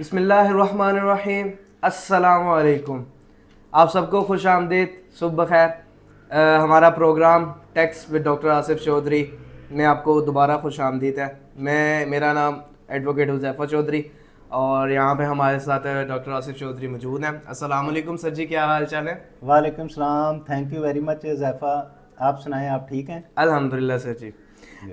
बिस्मिल्लाहिर्रहमानिर्रहीम। अस्सलामु अलैकुम। आप सबको खुश आमदीद, सुबह खैर। हमारा program tax with doctor Asif Chaudhry में आपको दोबारा खुश आमदीद है। मेरा नाम एडवोकेट हुज़ैफ़ा चौधरी और यहाँ पे हमारे साथ डॉक्टर आसिफ चौधरी मौजूद हैं। अस्सलामु अलैकुम सर जी, क्या हाल चाल है? वालेकुम सलाम, थैंक यू वेरी मच ज़ैफ़ा। आप सुनाएं, आप ठीक हैं? अल्हम्दुलिल्लाह सर जी।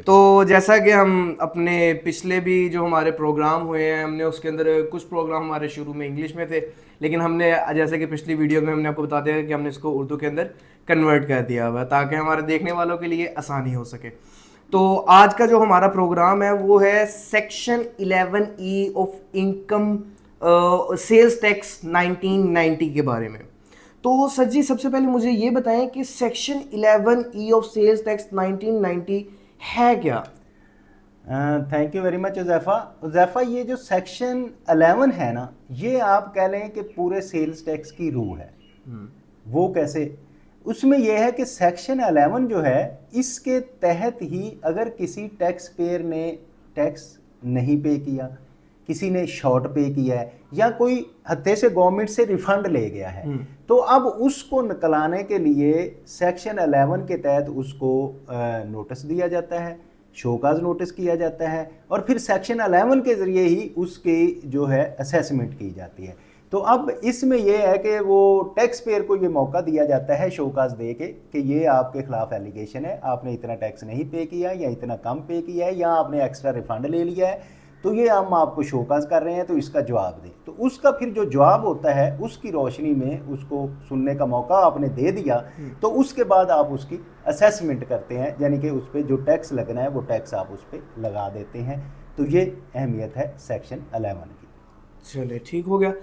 तो जैसा कि हम अपने पिछले भी जो हमारे प्रोग्राम हुए हैं, हमने उसके अंदर कुछ प्रोग्राम हमारे शुरू में इंग्लिश में थे, लेकिन हमने जैसे कि पिछली वीडियो में हमने आपको बता दिया कि हमने इसको उर्दू के अंदर कन्वर्ट कर दिया हुआ ताकि हमारे देखने वालों के लिए आसानी हो सके। तो आज का जो हमारा प्रोग्राम है वो है section 11E of income sales tax 1990 के बारे में। तो सर जी, सबसे पहले मुझे ये बताएं कि section 11E of sales tax 1990 है क्या? Thank you very much Zaifa. ये जो सेक्शन 11 है ना, ये आप कह लें कि पूरे सेल्स टैक्स की रूह है। वो कैसे? उसमें यह है कि सेक्शन 11 जो है, इसके तहत ही अगर किसी टैक्स पेयर ने टैक्स नहीं पे किया, किसी ने शॉर्ट पे किया है या कोई हत्थे से गवर्नमेंट से रिफंड ले गया है, तो अब उसको निकलाने के लिए सेक्शन 11 के तहत उसको नोटिस दिया जाता है, शोकाज नोटिस किया जाता है और फिर सेक्शन 11 के ज़रिए ही उसकी जो है असेसमेंट की जाती है। तो अब इसमें यह है कि वो टैक्स पेयर को ये मौका दिया जाता है शोकाज दे के कि ये आपके खिलाफ एलिगेशन है, आपने इतना टैक्स नहीं पे किया या इतना कम पे किया है या आपने एक्स्ट्रा रिफंड ले लिया है, तो ये हम आपको शोकाज कर रहे हैं, तो इसका जवाब दें। तो उसका फिर जो जवाब होता है उसकी रोशनी में उसको सुनने का मौका आपने दे दिया, तो उसके बाद आप उसकी असेसमेंट करते हैं, यानी कि उस पर जो टैक्स लगना है वो टैक्स आप उस पर लगा देते हैं। तो ये अहमियत है सेक्शन 11 की। चलिए, ठीक हो गया।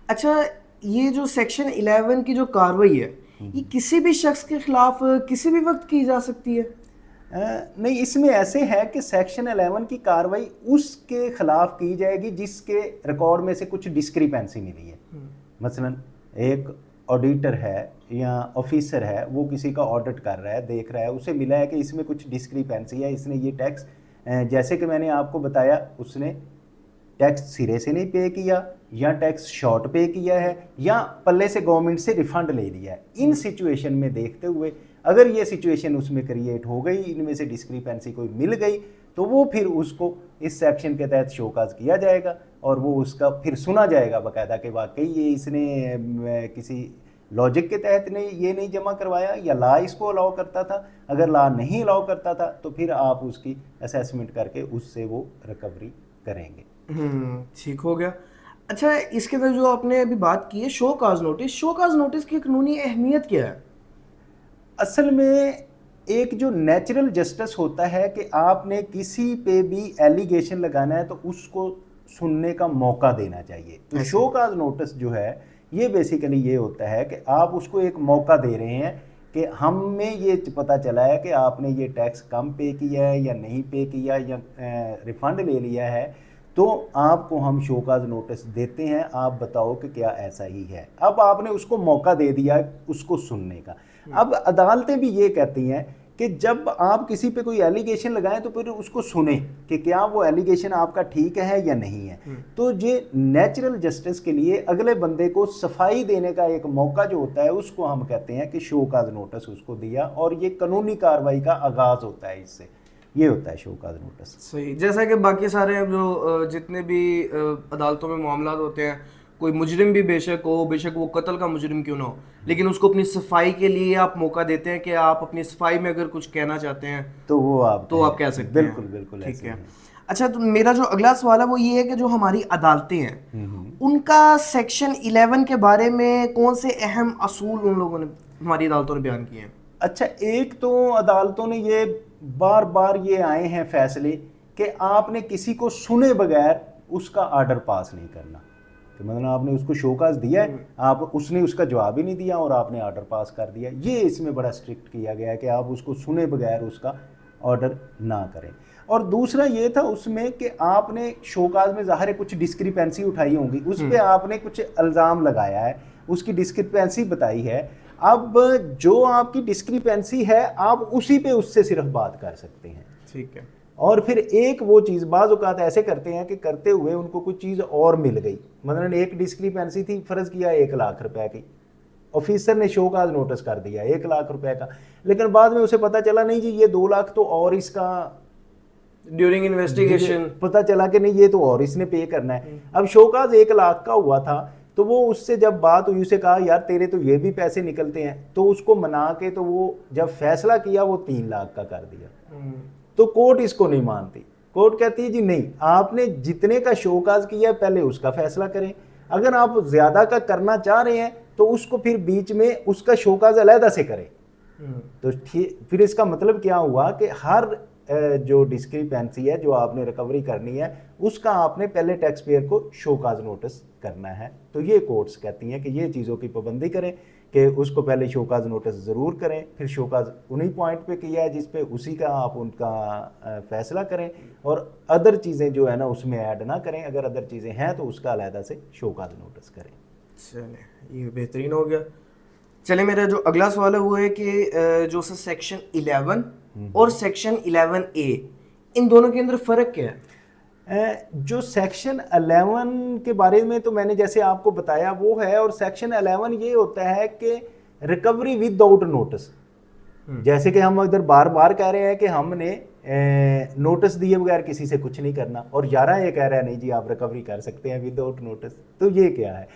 अच्छा, ये जो सेक्शन 11 की जो कार्रवाई है, ये किसी भी शख्स के खिलाफ किसी भी वक्त की जा सकती है? नहीं, इसमें ऐसे है कि सेक्शन 11 की कार्रवाई उसके खिलाफ की जाएगी जिसके रिकॉर्ड में से कुछ डिस्क्रिपेंसी मिली है। मसलन एक ऑडिटर है या ऑफिसर है, वो किसी का ऑडिट कर रहा है, देख रहा है, उसे मिला है कि इसमें कुछ डिस्क्रिपेंसी है, इसने ये टैक्स जैसे कि मैंने आपको बताया, उसने टैक्स सिरे से नहीं पे किया या टैक्स शॉर्ट पे किया है या पल्ले से गवर्नमेंट से रिफंड ले लिया है। इन सिचुएशन में देखते हुए अगर ये सिचुएशन उसमें क्रिएट हो गई, इनमें से डिस्क्रिपेंसी कोई मिल गई, तो वो फिर उसको इस सेक्शन के तहत शोकाज किया जाएगा और वो उसका फिर सुना जाएगा बाकायदा कि वाकई ये इसने किसी लॉजिक के तहत ये नहीं जमा करवाया या ला इसको अलाउ करता था। अगर ला नहीं अलाउ करता था तो फिर आप उसकी असेसमेंट करके उससे वो रिकवरी करेंगे। ठीक हो गया। अच्छा, इसके अंदर जो आपने अभी बात की है शोकाज नोटिस की कानूनी अहमियत क्या है? असल में एक जो नेचुरल जस्टिस होता है कि आपने किसी पे भी एलिगेशन लगाना है तो उसको सुनने का मौका देना चाहिए। तो शोकाज नोटिस जो है ये बेसिकली ये होता है कि आप उसको एक मौका दे रहे हैं कि हमें ये पता चला है कि आपने ये टैक्स कम पे किया है या नहीं पे किया या रिफंड ले लिया है, तो आपको हम शोकाज नोटिस देते हैं, आप बताओ कि क्या ऐसा ही है। अब आपने उसको मौका दे दिया उसको सुनने का। अब अदालतें भी ये कहती हैं कि जब आप किसी पे कोई एलिगेशन लगाएं तो फिर उसको सुने कि क्या वो एलिगेशन आपका ठीक है या नहीं है। तो ये नेचुरल जस्टिस के लिए अगले बंदे को सफाई देने का एक मौका जो होता है उसको हम कहते हैं कि शोकाज नोटिस उसको दिया और ये कानूनी कार्रवाई का आगाज होता है, इससे ये होता है शोकाज नोटिस। सही। जैसा कि बाकी सारे जो जितने भी अदालतों में मामला होते हैं, कोई मुजरिम भी बेशक वो कत्ल का मुजरिम क्यों ना हो, लेकिन उसको अपनी सफाई के लिए आप मौका देते हैं कि आप अपनी सफाई में अगर कुछ कहना चाहते हैं तो वो आप कह सकते हैं। बिल्कुल बिल्कुल, ठीक है। अच्छा, तो मेरा जो अगला सवाल है वो ये है कि जो हमारी अदालतें हैं उनका सेक्शन 11 के बारे में कौन से अहम असूल उन लोगों ने, हमारी अदालतों ने बयान किए हैं? अच्छा, एक तो अदालतों ने ये बार बार ये आए हैं फैसले कि आपने किसी को सुने बगैर उसका आर्डर पास नहीं करना। तो मतलब आपने उसको शोकाज दिया है, उसने उसका जवाब ही नहीं दिया और आपने आर्डर पास कर दिया। ये इसमें बड़ा स्ट्रिक्ट किया गया है कि आप उसको सुने बगैर उसका ऑर्डर ना करें। और दूसरा ये था उसमें कि आपने शोकाज में ज़ाहिर है कुछ डिस्क्रिपेंसी उठाई होंगी, उस पर आपने कुछ इल्ज़ाम लगाया है, उसकी डिस्क्रिपेंसी बताई है। अब जो आपकी डिस्क्रिपेंसी है आप उसी पे उससे सिर्फ बात कर सकते हैं। ठीक है। और फिर एक वो चीज़ बाज़ औक़ात ऐसे करते हैं कि करते हुए उनको कुछ चीज़ और मिल गई, मतलब एक डिस्क्रिपेंसी थी, फ़र्ज़ किया 1 लाख रुपए की, ऑफिसर ने शो काज नोटिस कर दिया 1 लाख रुपए का, लेकिन बाद में उसे पता चला नहीं जी ये 2 लाख तो और इसका ड्यूरिंग इन्वेस्टिगेशन पता चला कि नहीं ये तो और इसने पे करना है। अब शोकाज 1 लाख का हुआ था, तो वो उससे जब बात हुई उसे कहा यार तेरे तो ये भी पैसे निकलते हैं, तो उसको मना के तो वो जब फैसला किया वो 3 लाख का कर दिया। तो कोर्ट इसको नहीं मानती, कोर्ट कहती है जी नहीं, आपने जितने का शोकाज किया पहले उसका फैसला करें, अगर आप ज्यादा का करना चाह रहे हैं तो उसको फिर बीच में उसका शोकाज अलहदा से करें। तो फिर इसका मतलब क्या हुआ कि हर जो डिस्क्रिपेंसी है जो आपने रिकवरी करनी है उसका आपने पहले टैक्स पेयर को शोकाज नोटिस करना है। तो ये कोर्ट्स कहती हैं कि ये चीज़ों की पाबंदी करें कि उसको पहले शोकाज नोटिस ज़रूर करें, फिर शोकाज उन्हीं पॉइंट पे किया है जिस पे उसी का आप उनका फैसला करें, और अदर चीज़ें जो है ना उसमें ऐड ना करें, अगर अदर चीज़ें हैं तो उसका अलहदा से शोकाज नोटिस करें। चले ये बेहतरीन हो गया। चले मेरा जो अगला सवाल है वो है कि जो सेक्शन 11 और सेक्शन 11A इन दोनों के अंदर फ़र्क क्या है? जो सेक्शन 11 के बारे में तो मैंने जैसे आपको बताया वो है, और सेक्शन 11 ये होता है कि रिकवरी विदाउट नोटिस। जैसे कि हम इधर बार बार कह रहे हैं कि हमने नोटिस दिए बगैर किसी से कुछ नहीं करना, और 11 ये कह रहा है नहीं जी आप रिकवरी कर सकते हैं विदाउट नोटिस। तो ये क्या है,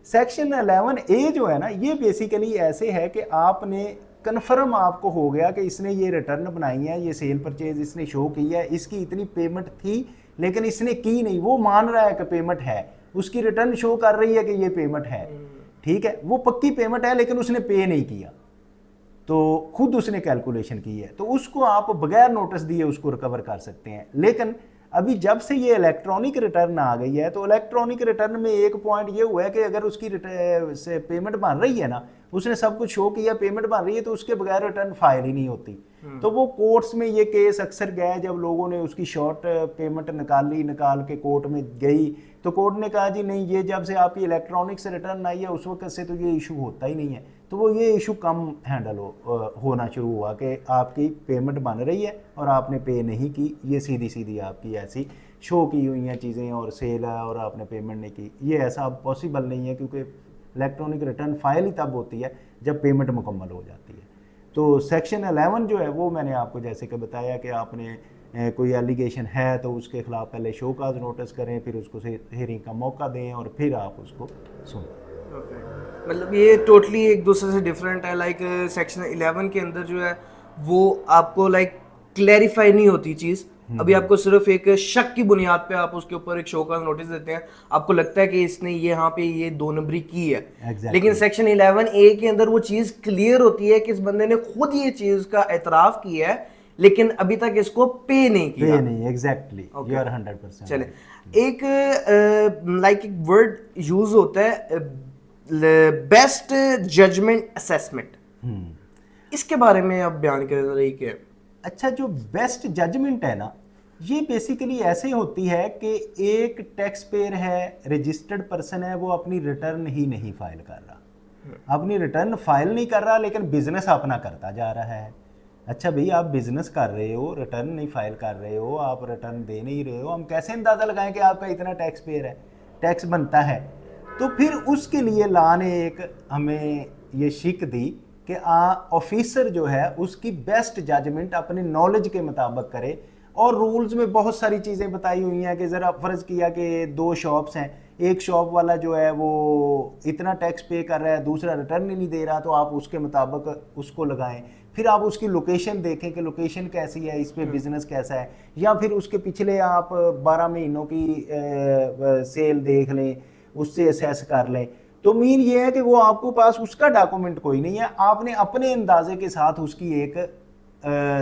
सेक्शन 11A जो है ना ये बेसिकली ऐसे है कि आपने कन्फर्म आपको हो गया कि इसने ये रिटर्न बनाई है, ये सेल परचेज इसने शो की है, इसकी इतनी पेमेंट थी लेकिन इसने की नहीं, वो मान रहा है कि पेमेंट है, उसकी रिटर्न शो कर रही है कि ये पेमेंट है, ठीक है, वो पक्की पेमेंट है लेकिन उसने पे नहीं किया, तो खुद उसने कैलकुलेशन की है, तो उसको आप बगैर नोटिस दिए उसको रिकवर कर सकते हैं। लेकिन अभी जब से ये इलेक्ट्रॉनिक रिटर्न आ गई है तो इलेक्ट्रॉनिक रिटर्न में एक पॉइंट ये हुआ है कि अगर उसकी से पेमेंट बन रही है ना, उसने सब कुछ शो किया, पेमेंट बन रही है, तो उसके बगैर रिटर्न फाइल ही नहीं होती। तो वो कोर्ट्स में ये केस अक्सर गए, जब लोगों ने उसकी शॉर्ट पेमेंट निकाल के कोर्ट में गई तो कोर्ट ने कहा जी नहीं, ये जब से आपकी इलेक्ट्रॉनिक से रिटर्न आई है उस वक्त से तो ये इशू होता ही नहीं है। तो वो ये इशू कम हैंडल होना शुरू हुआ कि आपकी पेमेंट बन रही है और आपने पे नहीं की, ये सीधी सीधी आपकी ऐसी शो की हुई हैं चीज़ें और सेल है और आपने पेमेंट नहीं की, ये ऐसा पॉसिबल नहीं है, क्योंकि इलेक्ट्रॉनिक रिटर्न फाइल ही तब होती है जब पेमेंट मुकम्मल हो जाती है। तो सेक्शन 11 जो है वो मैंने आपको जैसे कि बताया कि आपने कोई एलिगेशन है तो उसके खिलाफ पहले शो काज नोटिस करें, फिर उसको हियरिंग का मौका दें और फिर आप उसको सुनें। मतलब ये टोटली एक दूसरे से डिफरेंट है। लाइक सेक्शन 11 के अंदर जो है वो आपको लाइक क्लैरिफाई नहीं होती चीज़, अभी आपको सिर्फ एक शक की बुनियाद पे आप उसके ऊपर एक शो का नोटिस देते हैं, आपको लगता है कि इसने ये यहाँ पे ये 2 नंबरी की है। Exactly. लेकिन सेक्शन 11A के अंदर वो चीज़ क्लियर होती है कि इस बंदे ने खुद ये चीज़ का एतराफ़ किया है लेकिन अभी तक इसको पे नहीं किया। पे नहीं, एग्जैक्टली, यू आर 100%। चले एक लाइक एक वर्ड यूज होता है बेस्ट जजमेंट असेसमेंट, इसके बारे में आप बयान कर रही क्या? अच्छा, जो बेस्ट जजमेंट है ना ये बेसिकली ऐसे होती है कि एक टैक्स पेयर है, रजिस्टर्ड पर्सन है, वो अपनी रिटर्न ही नहीं फाइल कर रहा, अपनी रिटर्न फाइल नहीं कर रहा लेकिन बिजनेस अपना करता जा रहा है। अच्छा भाई, आप बिजनेस कर रहे हो, रिटर्न नहीं फाइल कर रहे हो, आप रिटर्न दे नहीं रहे हो, हम कैसे अंदाज़ा लगाएं कि आपका इतना टैक्स पेयर है, टैक्स बनता है? तो फिर उसके लिए लॉ ने एक हमें ये शिक दी कि ऑफिसर जो है उसकी बेस्ट जजमेंट अपने नॉलेज के मुताबिक करे, और रूल्स में बहुत सारी चीज़ें बताई हुई हैं कि ज़रा फ़र्ज़ किया कि 2 शॉप्स हैं, एक शॉप वाला जो है वो इतना टैक्स पे कर रहा है, दूसरा रिटर्न ही नहीं दे रहा, तो आप उसके मुताबिक उसको लगाएं। फिर आप उसकी लोकेशन देखें कि लोकेशन कैसी है, इस पे बिज़नेस कैसा है, या फिर उसके पिछले आप 12 महीनों की सेल देख लें, उससे असेस कर लें। तो मीन ये है कि वो आपको पास उसका डॉक्यूमेंट कोई नहीं है, आपने अपने अंदाजे के साथ उसकी एक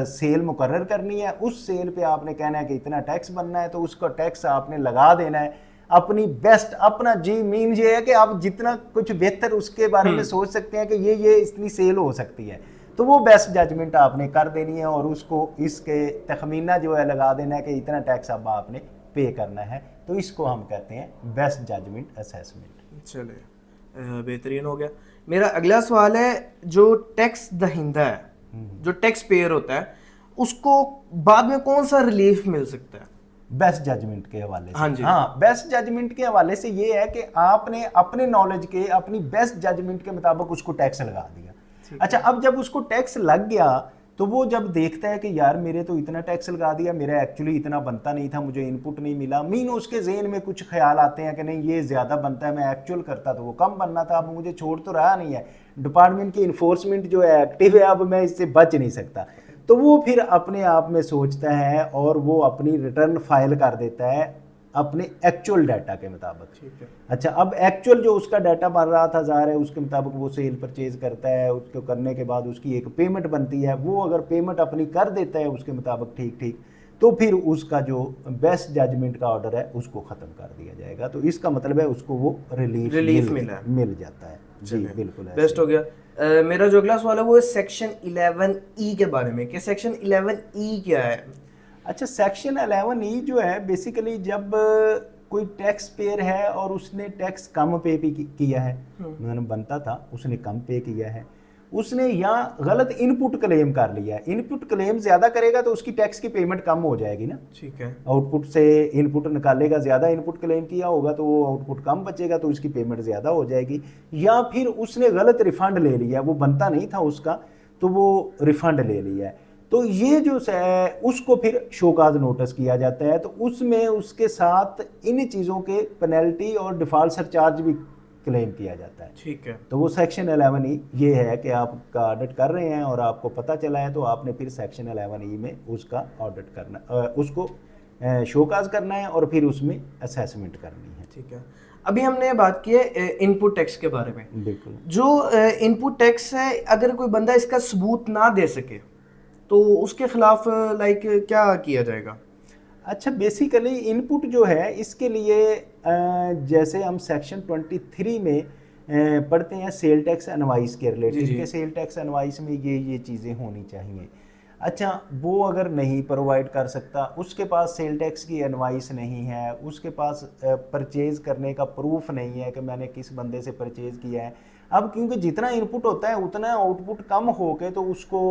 सेल मुकर्रर करनी है, उस सेल पे आपने कहना है कि इतना टैक्स बनना है, तो उसका टैक्स आपने लगा देना है अपनी बेस्ट, अपना जी मीन ये है कि आप जितना कुछ बेहतर उसके बारे में सोच सकते हैं कि ये इतनी सेल हो सकती है, तो वो बेस्ट जजमेंट आपने कर देनी है और उसको इसके तखमीना जो है लगा देना है कि इतना टैक्स अब आपने पे करना है। तो इसको हम कहते हैं बेस्ट जजमेंट असेसमेंट। चले बेहतरीन हो गया। मेरा अगला सवाल है, जो टैक्स दहिंदा है, जो टैक्स पेयर होता है, उसको बाद में कौन सा रिलीफ मिल सकता है? बेस्ट जजमेंट के हवाले से। हाँ जी। हाँ, बेस्ट जजमेंट के हवाले से ये है कि आपने अपने नॉलेज के, अपनी बेस्ट जजमेंट के मुताबिक उसको टैक्स लगा दिया। अच्छा, अब जब उसको टैक्स लग गया तो वो जब देखता है कि यार मेरे तो इतना टैक्स लगा दिया, मेरा एक्चुअली इतना बनता नहीं था, मुझे इनपुट नहीं मिला, मीन उसके जेहन में कुछ ख्याल आते हैं कि नहीं ये ज़्यादा बनता है, मैं एक्चुअल करता तो वो कम बनना था, अब मुझे छोड़ तो रहा नहीं है, डिपार्टमेंट की इन्फोर्समेंट जो है एक्टिव है, अब मैं इससे बच नहीं सकता। तो वो फिर अपने आप में सोचता है और वो अपनी रिटर्न फाइल कर देता है अपने एक्चुअल डाटा के मुताबिक। ठीक है। अच्छा, अब एक्चुअल जो उसका डाटा बन रहा था ज़ाहिर है उसके मुताबिक वो सेल परचेज करता है, उसको करने के बाद उसकी एक पेमेंट बनती है, वो अगर पेमेंट अपनी कर देता है उसके मुताबिक ठीक ठीक, तो फिर उसका जो बेस्ट जजमेंट का ऑर्डर है उसको ख़त्म कर दिया जाएगा। तो इसका मतलब है उसको वो रिलीफ मिल जाता है। जी बिल्कुल बेस्ट हो गया। मेरा जो अगला सवाल है वो है सेक्शन 11E के बारे में, कि सेक्शन 11E क्या है? अच्छा, सेक्शन 11E जो है बेसिकली जब कोई टैक्स पेयर है और उसने टैक्स कम पे भी किया है, मैंने बनता था उसने कम पे किया है, उसने यहाँ गलत इनपुट क्लेम कर लिया है, इनपुट क्लेम ज़्यादा करेगा तो उसकी टैक्स की पेमेंट कम हो जाएगी ना। ठीक है। आउटपुट से इनपुट निकालेगा, ज़्यादा इनपुट क्लेम किया होगा तो वो आउटपुट कम बचेगा तो उसकी पेमेंट ज़्यादा हो जाएगी। या फिर उसने गलत रिफंड ले लिया, वो बनता नहीं था उसका तो वो रिफंड ले लिया है, तो ये जो है उसको फिर शोकाज नोटिस किया जाता है। तो उसमें उसके साथ इन चीज़ों के पेनल्टी और डिफॉल्ट सरचार्ज भी क्लेम किया जाता है। ठीक है। तो वो सेक्शन 11E ये है कि आपका ऑडिट कर रहे हैं और आपको पता चला है तो आपने फिर सेक्शन 11E में उसका ऑडिट करना, उसको शोकाज करना है और फिर उसमें असेसमेंट करनी है। ठीक है। अभी हमने बात की है इनपुट टैक्स के बारे में। बिल्कुल। जो इनपुट टैक्स है, अगर कोई बंदा इसका सबूत ना दे सके तो उसके खिलाफ लाइक क्या किया जाएगा? अच्छा, बेसिकली इनपुट जो है इसके लिए जैसे हम सेक्शन 23 में पढ़ते हैं सेल टैक्स एनवाइस के रिलेटेड के सेल टैक्स एनवाइस में ये चीज़ें होनी चाहिए। अच्छा, वो अगर नहीं प्रोवाइड कर सकता, उसके पास सेल टैक्स की एनवाइस नहीं है, उसके पास परचेज़ करने का प्रूफ नहीं है कि मैंने किस बंदे से परचेज़ किया है, अब क्योंकि जितना इनपुट होता है उतना आउटपुट कम हो के तो उसको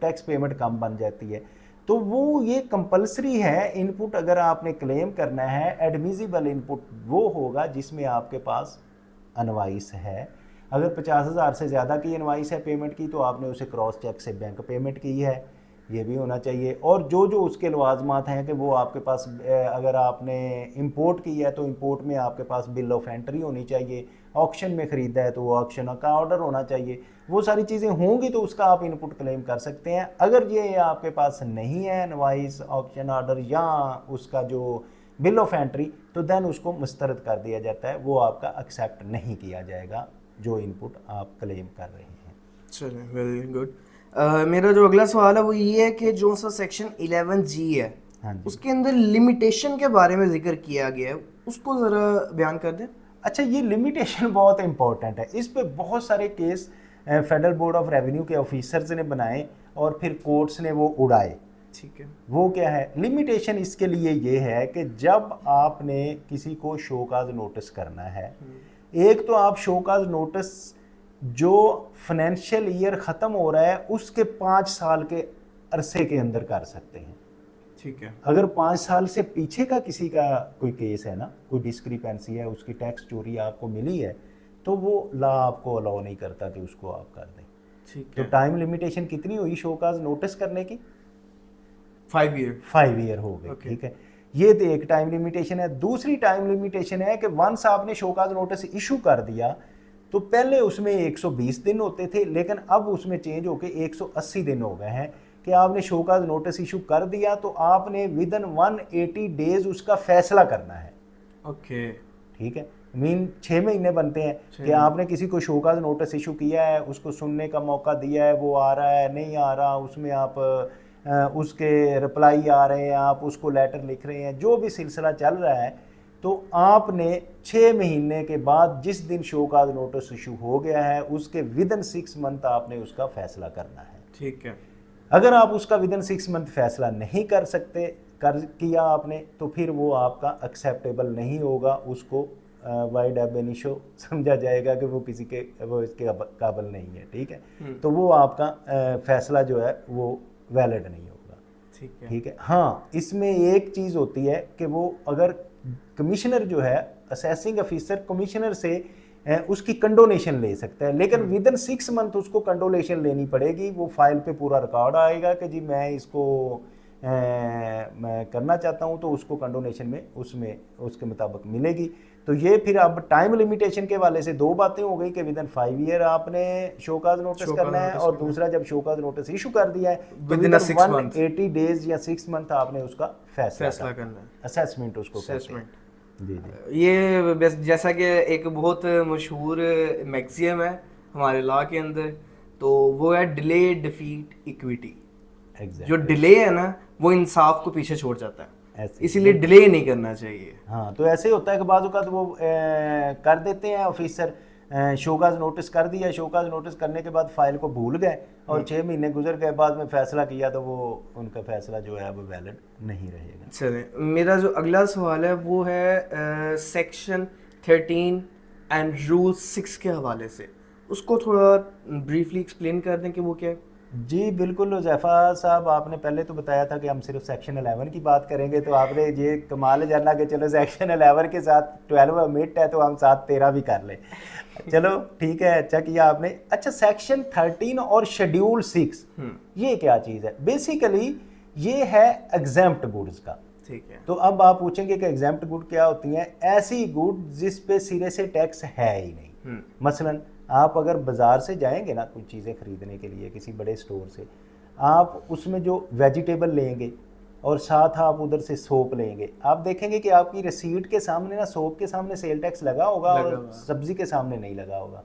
टैक्स पेमेंट कम बन जाती है। तो वो ये कंपलसरी है, इनपुट अगर आपने क्लेम करना है, एडमिजिबल इनपुट वो होगा जिसमें आपके पास इनवॉइस है। अगर 50,000 से ज़्यादा की इनवॉइस है पेमेंट की तो आपने उसे क्रॉस चेक से बैंक पेमेंट की है, ये भी होना चाहिए। और जो जो उसके लवाजमात हैं कि वो आपके पास अगर आपने इंपोर्ट की है तो इंपोर्ट में आपके पास बिल ऑफ एंट्री होनी चाहिए, ऑक्शन में ख़रीदा है तो वो ऑक्शन का ऑर्डर होना चाहिए, वो सारी चीज़ें होंगी तो उसका आप इनपुट क्लेम कर सकते हैं। अगर ये आपके पास नहीं है इनवॉइस, ऑक्शन ऑर्डर या उसका जो बिल ऑफ एंट्री, तो देन उसको मुस्तरद कर दिया जाता है, वो आपका एक्सेप्ट नहीं किया जाएगा जो इनपुट आप क्लेम कर रहे हैं। चलिए, वेरी गुड। मेरा जो अगला सवाल है वो ये है कि जो सा सेक्शन 11G है, हाँ जी। उसके अंदर लिमिटेशन के बारे में जिक्र किया गया है, उसको ज़रा बयान कर दें। अच्छा, ये लिमिटेशन बहुत इंपॉर्टेंट है, इस पे बहुत सारे case federal board of revenue के ऑफिसर्स ने बनाए और फिर कोर्ट्स ने वो उड़ाए। ठीक है। वो क्या है लिमिटेशन? इसके लिए ये है कि जब आपने किसी को शोकाज नोटिस करना है, एक तो आप शोकाज नोटिस जो फाइनेंशियल ईयर ख़त्म हो रहा है उसके 5 साल के अरसे के अंदर कर सकते हैं। ठीक है। अगर 5 साल से पीछे का किसी का कोई केस है ना, कोई डिस्क्रिपेंसी है, उसकी टैक्स चोरी आपको मिली है, तो वो लॉ आपको अलाउ नहीं करता कि उसको आप कर दें। ठीक तो है। टाइम लिमिटेशन कितनी हुई शोकाज नोटिस करने की? 5 ईयर। 5 ईयर हो गए। ठीक है, ये तो एक टाइम लिमिटेशन है। दूसरी टाइम लिमिटेशन है कि वंस आपने शोकाज नोटिस इशू कर दिया तो पहले उसमें 120 दिन होते थे, लेकिन अब उसमें चेंज होकर 180 दिन हो गए हैं कि आपने शोकाज नोटिस इशू कर दिया तो आपने विद इन 180 डेज उसका फैसला करना है। ओके। ठीक है, मीन 6 महीने बनते हैं कि आपने किसी को शोकाज नोटिस इशू किया है, उसको सुनने का मौका दिया है, वो आ रहा है नहीं आ रहा, उसमें आप उसके रिप्लाई आ रहे हैं, आप उसको लेटर लिख रहे हैं, जो भी सिलसिला चल रहा है, तो आपने 6 महीने के बाद जिस दिन शोकाज नोटिस इशू हो गया है उसके विद इन 6 मंथ आपने उसका फैसला करना है। ठीक है। अगर आप उसका विद इन 6 मंथ फैसला नहीं कर सकते, किया आपने, तो फिर वो आपका एक्सेप्टेबल नहीं होगा, उसको वाइड एब इनिशो समझा जाएगा कि वो किसी के वो इसके काबिल नहीं है। ठीक है, तो वो आपका फैसला जो है वो वैलिड नहीं होगा। ठीक है। ठीक है। हाँ, इसमें एक चीज़ होती है कि वो अगर कमिश्नर जो है, असेसिंग ऑफिसर कमिश्नर से उसकी कंडोनेशन ले सकता है, लेकिन विद इन 6 मंथ उसको कंडोनेशन लेनी पड़ेगी। वो फाइल पे पूरा रिकॉर्ड आएगा कि जी मैं इसको मैं करना चाहता हूँ, तो उसको कंडोनेशन में उसमें उसके मुताबिक मिलेगी। तो ये फिर अब टाइम लिमिटेशन के वाले से 2 बातें हो गई कि विद इन 5 ईयर आपने शोकाज नोटिस करना है, और दूसरा जब शोकाज नोटिस इशू कर दिया है तो विद इन 180 डेज या 6 मंथ आपने उसका फैसला करना है, असेसमेंट उसको कहते हैं। जी जी। ये जैसा कि एक बहुत मशहूर मैक्सियम है हमारे लॉ के अंदर, तो वो है डिले डिफीट इक्विटी। जो डिले है ना वो इंसाफ को पीछे छोड़ जाता है, इसीलिए डिले नहीं करना चाहिए। हाँ, तो ऐसे होता है कि बाज़ औक़ात वो कर देते हैं ऑफिसर, शोकाज नोटिस कर दिया, शोकाज नोटिस करने के बाद फाइल को भूल गए और 6 महीने गुजर गए, बाद में फैसला किया तो वो उनका फैसला जो है वो वैलिड नहीं रहेगा। चलें, मेरा जो अगला सवाल है वो है सेक्शन 13 एंड रूल 6 के हवाले से, उसको थोड़ा ब्रीफली एक्सप्लेन कर दें कि वो क्या है। जी बिल्कुल ज़ैफ़ा साहब, आपने पहले तो बताया था कि हम सिर्फ सेक्शन 11 की बात करेंगे, तो आपने ये कमाल जाना कि चलो सेक्शन 11 के साथ 12 ओमिट है तो हम साथ 13 भी कर लें। चलो ठीक है, अच्छा किया आपने। अच्छा, सेक्शन 13 और शेड्यूल 6 ये क्या चीज़ है? बेसिकली ये है एग्जेम्प्ट गुड्स का। ठीक है। तो अब आप पूछेंगे कि एग्जेम्प्ट गुड क्या होती हैं? ऐसी गुड जिस पे सिरे से टैक्स है ही नहीं। मसलन आप अगर बाज़ार से जाएंगे ना कुछ चीज़ें ख़रीदने के लिए किसी बड़े स्टोर से, आप उसमें जो वेजिटेबल लेंगे और साथ आप उधर से सोप लेंगे, आप देखेंगे कि आपकी रसीद के सामने ना सोप के सामने सेल टैक्स लगा होगा और सब्ज़ी के सामने नहीं लगा होगा।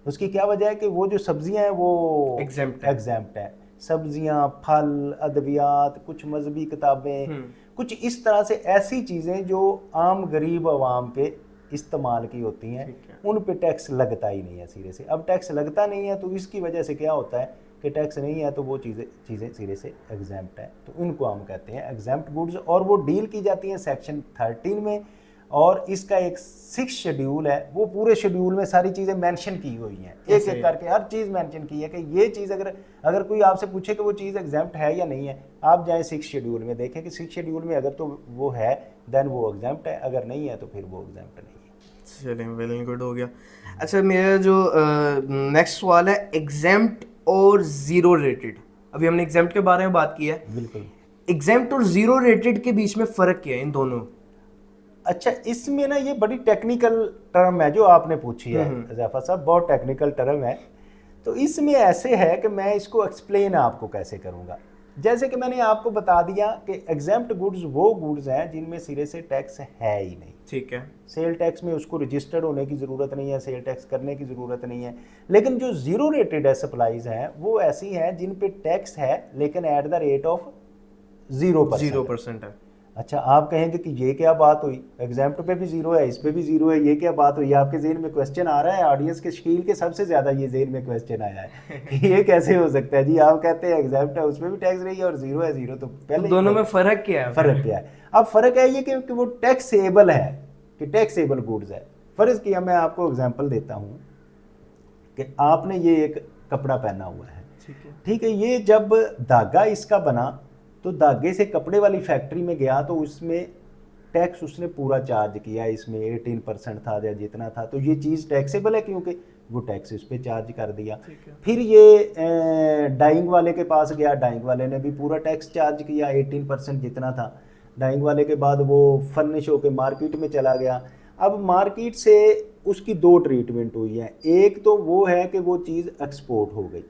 उसकी क्या वजह है कि वो जो सब्ज़ियाँ हैं वो एग्जेम्प्ट है। सब्ज़ियाँ, फल, अद्वियात, कुछ मजहबी किताबें, कुछ इस तरह से ऐसी चीज़ें जो आम गरीब आवाम के इस्तेमाल की होती हैं, उन पे टैक्स लगता ही नहीं है सिरे से। अब टैक्स लगता नहीं है तो इसकी वजह से क्या होता है कि टैक्स नहीं है तो वो चीज़ें सिरे से एग्जेम्प्ट है, तो इनको हम कहते हैं एग्जेम्प्ट गुड्स, और वो डील की जाती हैं सेक्शन 13 में। और इसका एक 6 शेड्यूल है, वो पूरे शेड्यूल में सारी चीज़ें मेंशन की हुई हैं, एक एक करके हर चीज़ मेंशन की है कि ये चीज़ अगर कोई आपसे पूछे कि वो चीज़ एग्जेम्प्ट है या नहीं है, आप जाएं 6 शेड्यूल में देखें कि 6 शेड्यूल में अगर तो वो है देन वो एग्जेम्प्ट है, अगर नहीं है तो फिर वो एग्जेम्प्ट नहीं है। चलें, वेल गुड हो गया। अच्छा, मेरा जो नेक्स्ट सवाल है एग्जेम्प्ट और जीरो रेटेड। अभी हमने एग्जेम्प्ट के बारे में बात की है, बिल्कुल। एग्जेम्प्ट और जीरो रेटेड के बीच में फ़र्क क्या है इन दोनों? अच्छा, इसमें ना ये बड़ी टेक्निकल टर्म है जो आपने पूछी है ज़ैफ़ा साहब, बहुत टेक्निकल टर्म है। तो इसमें ऐसे है कि मैं इसको एक्सप्लेन आपको कैसे करूँगा। जैसे कि मैंने आपको बता दिया कि एग्जेम्प्ट गुड्स वो गुड्स हैं जिनमें सिरे से टैक्स है ही नहीं। ठीक है। सेल टैक्स में उसको रजिस्टर्ड होने की ज़रूरत नहीं है, सेल टैक्स करने की ज़रूरत नहीं है। लेकिन जो ज़ीरो रेटेड है सप्लाईज हैं वो ऐसी हैं जिन पे टैक्स है लेकिन एट द रेट ऑफ 0% है। अच्छा, आप कहेंगे कि ये क्या बात हुई, एग्जाम्प्ट पे भी जीरो है, इस पे भी जीरो है, ये क्या बात हुई? आपके जेहन में क्वेश्चन आ रहा है, ऑडियंस के शकील के सबसे ज़्यादा ये जेहन में क्वेश्चन आया है कि ये कैसे हो सकता है जी? आप कहते हैं एग्जाम्प्ट है उसमें भी टैक्स रही है और जीरो है, जीरो तो पहले तो दोनों में फ़र्क क्या है? फ़र्क क्या है? अब फ़र्क है ये कि वो टैक्सेबल है, कि टैक्सेबल गुड्स है। फ़र्ज़ किया मैं आपको एग्जाम्पल देता हूँ कि आपने ये एक कपड़ा पहना हुआ है, ठीक है, ये जब धागा इसका बना तो धागे से कपड़े वाली फैक्ट्री में गया तो उसमें टैक्स उसने पूरा चार्ज किया, इसमें 18% था या जितना था, तो ये चीज़ टैक्सेबल है क्योंकि वो टैक्स इस पर चार्ज कर दिया। फिर ये डाइंग वाले के पास गया, डाइंग वाले ने भी पूरा टैक्स चार्ज किया 18% जितना था। डाइंग वाले के बाद वो फर्निश होकर मार्केट में चला गया। अब मार्केट से उसकी 2 ट्रीटमेंट हुई है। एक तो वो है कि वो चीज़ एक्सपोर्ट हो गई।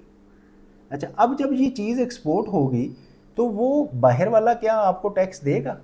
अच्छा, अब जब ये चीज़ एक्सपोर्ट होगी तो वो बाहर वाला क्या आपको टैक्स देगा?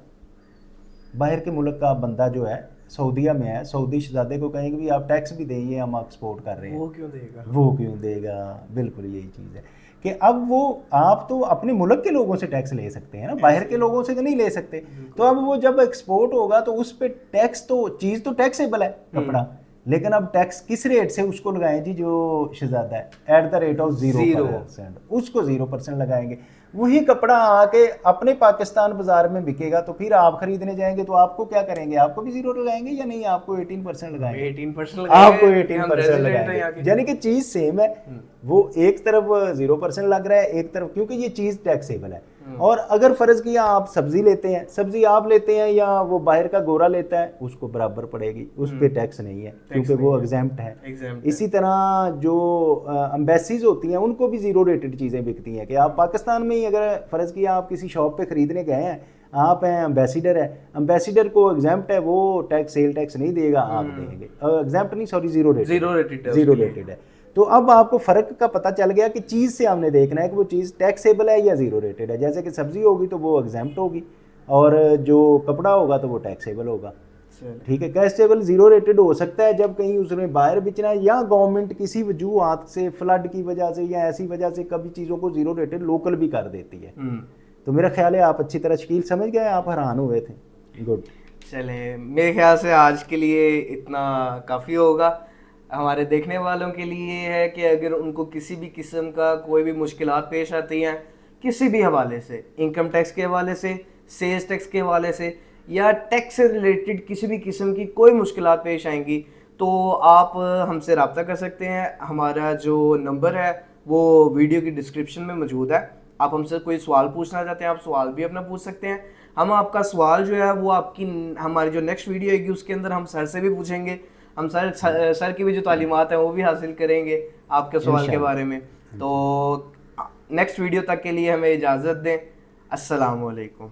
बाहर के मुल्क का बंदा जो है, सऊदीया में है, सऊदी शहजादे को कहेंगे भी आप टैक्स भी देंगे, हम एक्सपोर्ट कर रहे हैं, वो क्यों देगा? वो क्यों देगा? बिल्कुल यही चीज़ है कि अब वो आप तो अपने मुल्क के लोगों से टैक्स ले सकते हैं ना, बाहर के लोगों से तो नहीं ले सकते। तो अब वो जब एक्सपोर्ट होगा तो उस पर टैक्स, तो चीज़ तो टैक्सेबल है कपड़ा, लेकिन अब टैक्स किस रेट से उसको लगाएं जी? जो शहजादा है एट द रेट ऑफ 0%, उसको 0% लगाएंगे। वही कपड़ा आके अपने पाकिस्तान बाजार में बिकेगा तो फिर आप खरीदने जाएंगे तो आपको क्या करेंगे? आपको भी 0 लगाएंगे या नहीं? आपको 18% लगाएंगे। 18% आपको 18% लगाएंगे, यानी कि चीज़ सेम है। वो एक तरफ 0% लग रहा है, एक तरफ, क्योंकि ये चीज़ टैक्सेबल है। और अगर फ़र्ज़ किया आप सब्ज़ी लेते हैं, सब्ज़ी आप लेते हैं या वो बाहर का गोरा लेता है, उसको बराबर पड़ेगी, उस पर टैक्स नहीं है क्योंकि वो एग्जाम्प्ट है। इसी तरह जो एम्बेसीज होती हैं उनको भी ज़ीरो रेटेड चीज़ें बिकती हैं कि आप पाकिस्तान में ही अगर फ़र्ज़ किया आप किसी शॉप पे ख़रीदने गए हैं, आप हैं एम्बेसिडर है, एम्बेसिडर को एग्जाम्प्ट है, वो टैक्स सेल टैक्स नहीं देगा, आप देंगे। एग्जाम्प्ट नहीं, सॉरी, ज़ीरो रेटेड है। तो अब आपको फ़र्क का पता चल गया कि चीज़ से हमने देखना है कि वो चीज़ टैक्सेबल है या ज़ीरो रेटेड है। जैसे कि सब्ज़ी होगी तो वो एग्जाम्प्ट होगी और जो कपड़ा होगा तो वो टैक्सेबल होगा। ठीक है, टैक्सेबल ज़ीरो रेटेड हो सकता है जब कहीं उसमें बाहर बेचना है या गवर्नमेंट किसी वजूहत से, फ्लड की वजह से या ऐसी वजह से कभी चीज़ों को ज़ीरो रेटेड लोकल भी कर देती है। तो मेरा ख्याल है आप अच्छी तरह शकील समझ गए, आप हैरान हुए थे। गुड, चलें, मेरे ख्याल से आज के लिए इतना काफ़ी होगा। हमारे देखने वालों के लिए है कि अगर उनको किसी भी किस्म का कोई भी मुश्किलात पेश आती हैं किसी भी हवाले से, इनकम टैक्स के हवाले से, सेल्स टैक्स के हवाले से या टैक्स से रिलेटेड किसी भी किस्म की कोई मुश्किलात पेश आएंगी, तो आप हमसे रब्ता कर सकते हैं। हमारा जो नंबर है वो वीडियो की डिस्क्रिप्शन में मौजूद है। आप हमसे कोई सवाल पूछना चाहते हैं, आप सवाल भी अपना पूछ सकते हैं। हम आपका सवाल जो है वो आपकी हमारी जो नेक्स्ट वीडियो आएगी उसके अंदर हम सर से भी पूछेंगे। हम सर की भी जो तालीमात हैं वो भी हासिल करेंगे आपके सवाल के बारे में। तो नेक्स्ट वीडियो तक के लिए हमें इजाज़त दें। अस्सलाम वालेकुम।